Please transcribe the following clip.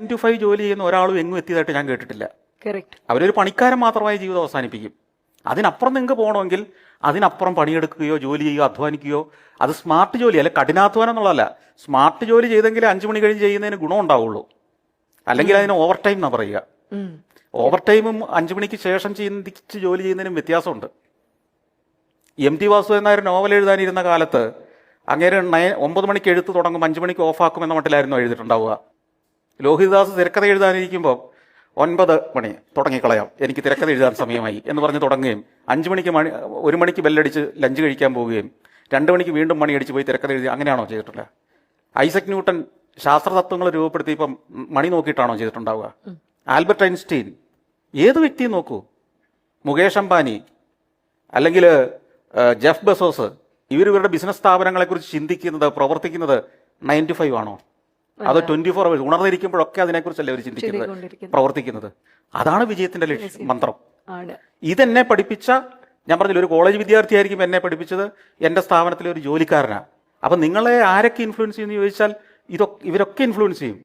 9 to 5 ജോലി ചെയ്യുന്ന ഒരാളും എങ്ങും എത്തിയതായിട്ട് ഞാൻ കേട്ടിട്ടില്ല. കറക്റ്റ്. അവരൊരു പണിക്കാരൻ മാത്രമായി ജീവിതം അവസാനിപ്പിക്കും. അതിനപ്പുറം നിങ്ങൾക്ക് പോകണമെങ്കിൽ അതിനപ്പുറം പണിയെടുക്കുകയോ ജോലി ചെയ്യുകയോ അധ്വാനിക്കുകയോ, അത് സ്മാർട്ട് ജോലി അല്ല, കഠിനാധ്വാനം എന്നുള്ളതല്ല. സ്മാർട്ട് ജോലി ചെയ്തെങ്കിൽ 5 മണി കഴിഞ്ഞ് ചെയ്യുന്നതിന് ഗുണം ഉണ്ടാവുള്ളൂ. അല്ലെങ്കിൽ അതിന് ഓവർ ടൈം എന്നാ പറയുക. ഓവർ ടൈമും 5 മണിക്ക് ശേഷം ചിന്തിച്ച് ജോലി ചെയ്യുന്നതിനും വ്യത്യാസമുണ്ട്. MT വാസുദേവൻ നായർ നോവൽ എഴുതാനിരുന്ന കാലത്ത് അങ്ങേര് 9 മണിക്ക് എഴുത്ത് തുടങ്ങും, 5 മണിക്ക് ഓഫാക്കും എന്ന മട്ടിലായിരുന്നു എഴുതിയിട്ടുണ്ടാവുക. ലോഹിതദാസ് തിരക്കഥ എഴുതാനിരിക്കുമ്പോൾ 9 മണി തുടങ്ങിക്കളയാം, എനിക്ക് തിരക്കഥ എഴുതാൻ സമയമായി എന്ന് പറഞ്ഞ് തുടങ്ങുകയും 1 മണിക്ക് ബെല്ലടിച്ച് ലഞ്ച് കഴിക്കാൻ പോവുകയും 2 മണിക്ക് വീണ്ടും മണിയടിച്ച് പോയി തിരക്കഥ എഴുതി. അങ്ങനെയാണോ ചെയ്തിട്ടുള്ളത്? ഐസക് ന്യൂട്ടൻ ശാസ്ത്രതത്വങ്ങൾ രൂപപ്പെടുത്തി ഇപ്പം മണി നോക്കിയിട്ടാണോ ചെയ്തിട്ടുണ്ടാവുക? ആൽബർട്ട് ഐൻസ്റ്റീൻ, ഏത് വ്യക്തിയും നോക്കൂ, മുകേഷ് അംബാനി അല്ലെങ്കിൽ ജെഫ് ബെസോസ്, ഇവരുടെ ബിസിനസ് സ്ഥാപനങ്ങളെക്കുറിച്ച് ചിന്തിക്കുന്നത്, പ്രവർത്തിക്കുന്നത് 9 to 5 ആണോ? അതോ 24 hours ഉണർന്നിരിക്കുമ്പോഴൊക്കെ അതിനെക്കുറിച്ചല്ലേ അവർ ചിന്തിക്കുന്നത്, പ്രവർത്തിക്കുന്നത്? അതാണ് വിജയത്തിന്റെ മന്ത്രം. ഇതെന്നെ പഠിപ്പിച്ച, ഞാൻ പറഞ്ഞില്ല, ഒരു കോളേജ് വിദ്യാർത്ഥിയായിരിക്കും എന്നെ പഠിപ്പിച്ചത്, എന്റെ സ്ഥാപനത്തിലെ ഒരു ജോലിക്കാരനാണ്. അപ്പൊ നിങ്ങളെ ആരൊക്കെ ഇൻഫ്ലുവൻസ് ചെയ്യുമെന്ന് ചോദിച്ചാൽ ഇവരൊക്കെ ഇൻഫ്ലുവൻസ് ചെയ്യും.